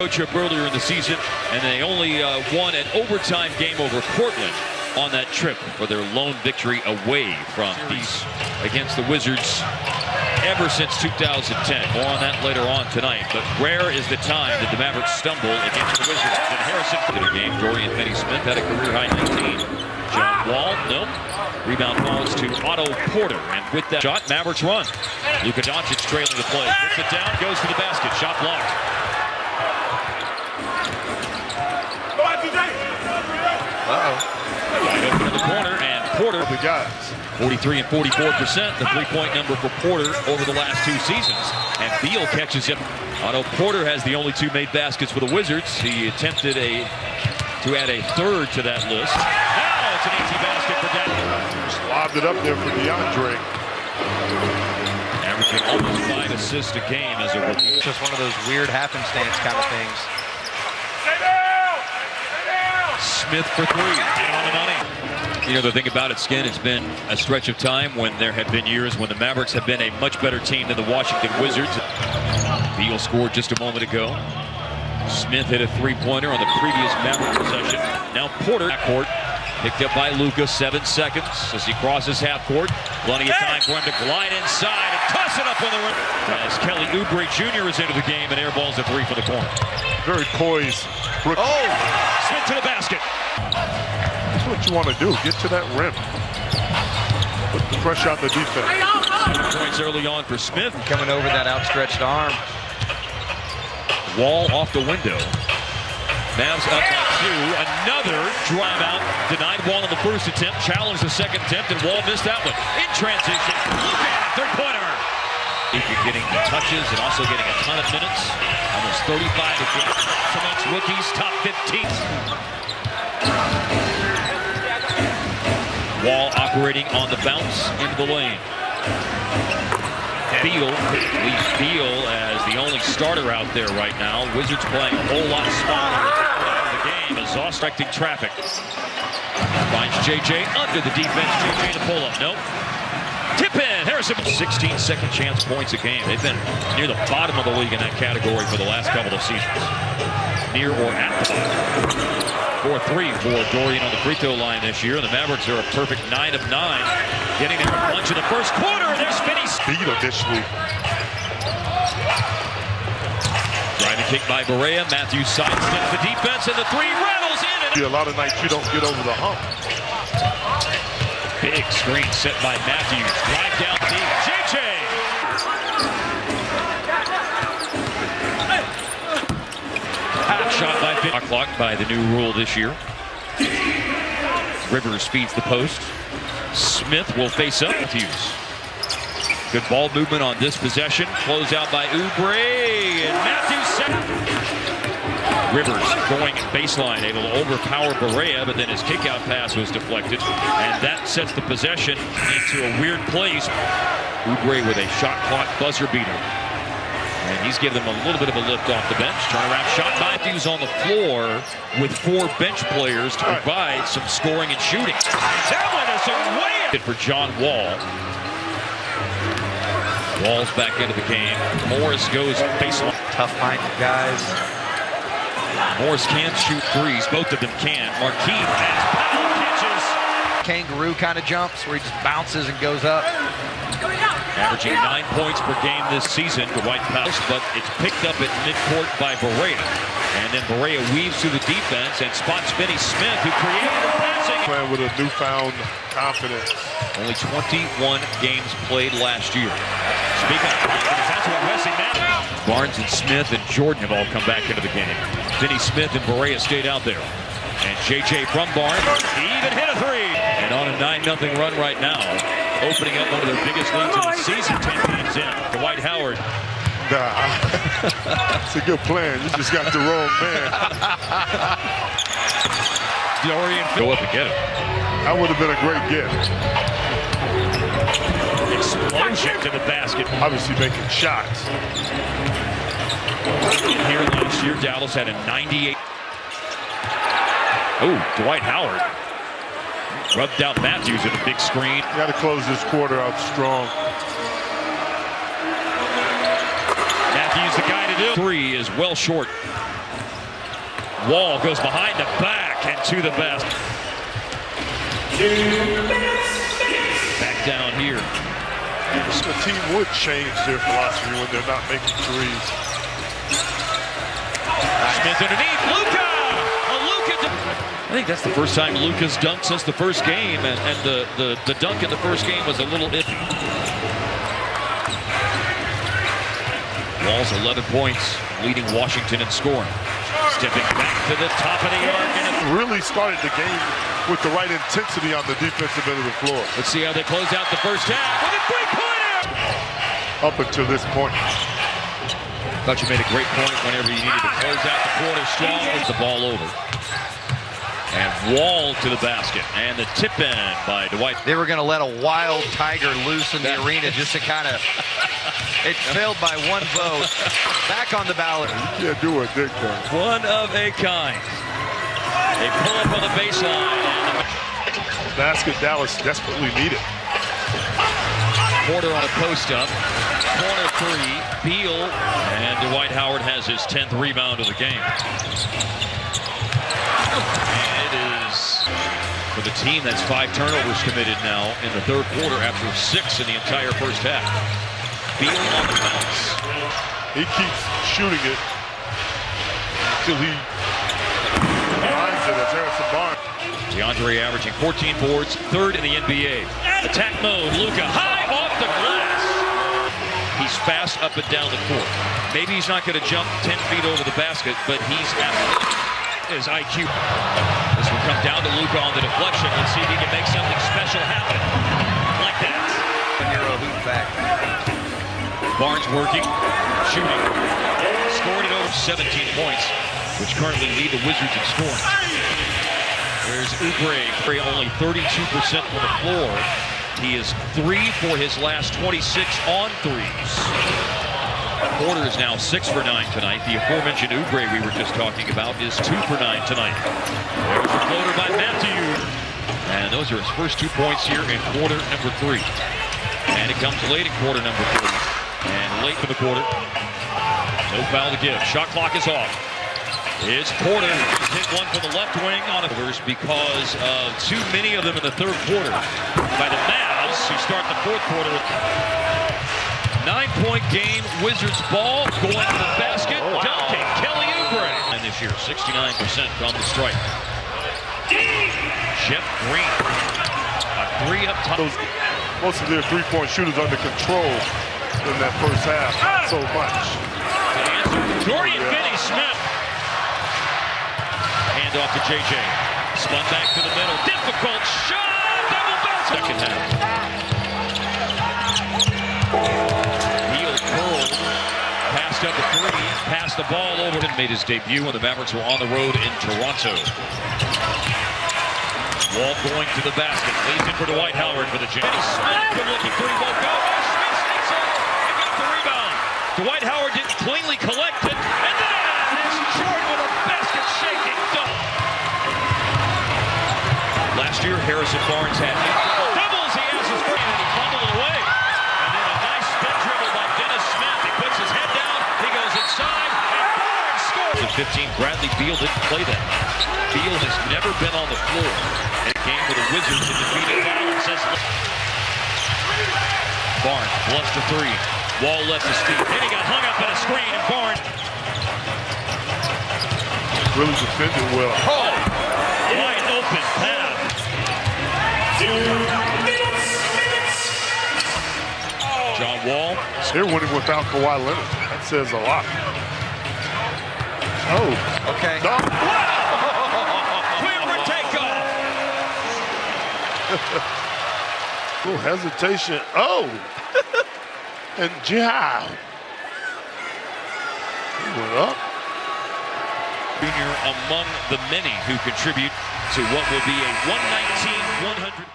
Trip earlier in the season, and they only won an overtime game over Portland on that trip for their lone victory away from these against the Wizards ever since 2010. More on that later on tonight, but rare is the time that the Mavericks stumble against the Wizards. And Harrison in a game, Dorian Finney-Smith had a career-high 19. John Wall, nope. Rebound falls to Otto Porter, and with that shot, Mavericks run. Luka Doncic trailing the play, puts it down, goes to the basket, shot blocked. Wide open in the corner, and Porter, the guys. 43 and 44%, the three-point number for Porter over the last two seasons. And Beal catches him. Otto Porter has the only two made baskets for the Wizards. He attempted to add a third to that list. Now it's an easy basket for Denver. Just lobbed it up there for DeAndre. Averaging almost 5 assists a game as a rookie. Just one of those weird happenstance kind of things. Smith for three, and on the money. You know, the thing about it, Skin, it's been a stretch of time when there have been years when the Mavericks have been a much better team than the Washington Wizards. Beal scored just a moment ago. Smith hit a three-pointer on the previous Maverick possession. Now Porter, backcourt, picked up by Luka, 7 seconds as he crosses half court. Plenty of time for him to glide inside and toss it up on the rim. As Kelly Oubre Jr. is into the game and airballs a three for the corner. Very poised. Brooke. Oh! Smith to the basket. That's what you want to do. Get to that rim. Put the pressure on the defense. 7 points early on for Smith. Coming over that outstretched arm. Wall off the window. Mavs up by 2. Another drive out. Denied Wall on the first attempt. Challenged the second attempt, and Wall missed that one. In transition. Look at it. Third-pointer. You're getting the touches and also getting a ton of minutes. Almost 35 a game. Amongst rookies, top 15. Wall operating on the bounce into the lane. Beal leaves Beal as the only starter out there right now. Wizards playing a whole lot smaller out of the game as obstructing traffic. Finds JJ under the defense. JJ to pull up. Nope. Tip in. Harrison. 16 second chance points a game. They've been near the bottom of the league in that category for the last couple of seasons. Near or at the bottom. 4-3 for Dorian on the free throw line this year. The Mavericks are a perfect 9 of 9. Getting there a bunch in the first quarter. And there's Finney. Speed initially. Driving kick by Barea. Matthews sidesteps the defense, and the three rattles in. And a lot of nights you don't get over the hump. big screen set by Matthews. Drive down deep. JJ. Shot by Pitt. Clock by the new rule this year. Rivers feeds the post. Smith will face up. Matthews. Good ball movement on this possession. Close out by Oubre. And Matthews set. Rivers going baseline, able to overpower Barea, but then his kickout pass was deflected. And that sets the possession into a weird place. Oubre with a shot clock buzzer beater. And he's given them a little bit of a lift off the bench. Turnaround shot. Matthews on the floor with 4 bench players to provide some scoring and shooting. That one is away for John Wall. Wall's back into the game. Morris goes baseline. Tough-minded guys. Morris can shoot threes. Both of them can. Marquis has Powell catches. Kangaroo kind of jumps where he just bounces and goes up. Averaging 9 points per game this season to White House, but it's picked up at midcourt by Barea. And then Barea weaves through the defense and spots Finney-Smith, who created the passing. Playing with a newfound confidence. Only 21 games played last year. Speaking of confidence, that's what Wesley Matthews. Barnes and Smith and Jordan have all come back into the game. Finney-Smith and Barea stayed out there. And JJ from Barnes, he even hit a 3. And on a 9-0 run right now. Opening up one of their biggest leads of the season, 10 games in. Dwight Howard. Nah, it's a good plan. You just got the wrong man. Dorian, go up and get it. That would have been a great gift. Explosion to the basket. Obviously making shots. Here last year, Dallas had a 98. Oh, Dwight Howard. Rubbed out Matthews with a big screen. You got to close this quarter out strong. Matthews the guy to do. 3 is well short. Wall goes behind the back and to the basket. Back down here. The team would change their philosophy when they're not making threes. Smith underneath. Luka! I think that's the first time Luka's dunked since the first game, and the dunk in the first game was a little iffy. Wall's 11 points, leading Washington in scoring. Stepping back to the top of the arc. And really started the game with the right intensity on the defensive end of the floor. Let's see how they close out the first half with a three-pointer! Up until this point. Thought you made a great point whenever you needed to close out the quarter strong with the ball over. And Wall to the basket. And the tip in by Dwight. They were going to let a wild tiger loose in the arena just to kind of... It failed by one vote. Back on the ballot. You can't do it, Dick. One of a kind. They pull up on the baseline. Basket Dallas desperately needed. Porter on a post-up. Corner three. Beal. And Dwight Howard has his 10th rebound of the game. And it is for the team that's 5 turnovers committed now in the third quarter after 6 in the entire first half. Beal on the bounce. He keeps shooting it until he finds it as Harrison Barnes. DeAndre averaging 14 boards, 3rd in the NBA. Attack mode, Luka high off the glass. He's fast up and down the court. Maybe he's not going to jump 10 feet over the basket, but he's athletic. His IQ. This will come down to Luka on the deflection. Let's see if he can make something special happen. Like that. Hero hoop back. Barnes working, shooting. Scored it over 17 points, which currently lead the Wizards in scoring. There's Oubre, only 32% from the floor. He is 3 for his last 26 on threes. Porter is now 6 for 9 tonight. The aforementioned Oubre we were just talking about is 2 for 9 tonight. There's a floater by Matthew. And those are his first 2 points here in quarter number 3. And it comes late in quarter number 3. And late in the quarter. No foul to give. Shot clock is off. It's Porter. He's hit one from the left wing on overs because of too many of them in the third quarter by the Mavs, who start the fourth quarter with 9-point game. Wizards ball going to the basket. Dunking Kelly Oubre. And this year, 69% from the strike. Jeff Green. A 3 up top. Most of their three-point shooters under control in that first half. Not so much. Dorian Finney-Smith. Hand off to JJ. Spun back to the middle. Difficult shot. Double bounce. Second half. Beal curled. Passed up a 3. Passed the ball over and made his debut when the Mavericks were on the road in Toronto. Wall going to the basket. Leads in for Dwight Howard for the jam. Smith looking for him. Won't go. Smith sneaks in and got the rebound. Dwight Howard didn't cleanly collect it. And then it's Jordan with a basket-shaking dunk. Last year, Harrison Barnes had doubles. He has his first, and he fumbled it away. And then a nice spin dribble by Dennis Smith. He puts his head down. He goes inside, and Barnes scores. At 15, Bradley Beal didn't play that. Beal has never been on the floor. And a game with the Wizards in defeated Dallas. Barnes bluffs to 3. Wall left his feet. Then he got hung up in a screen, and Barnes really defended well. Oh, wide open path. John Wall. They're winning without Kawhi Leonard. That says a lot. Oh, okay. No. Clear for takeoff. Little hesitation. Oh. And Jao. He went up. Junior among the many who contribute to what will be a 119-100.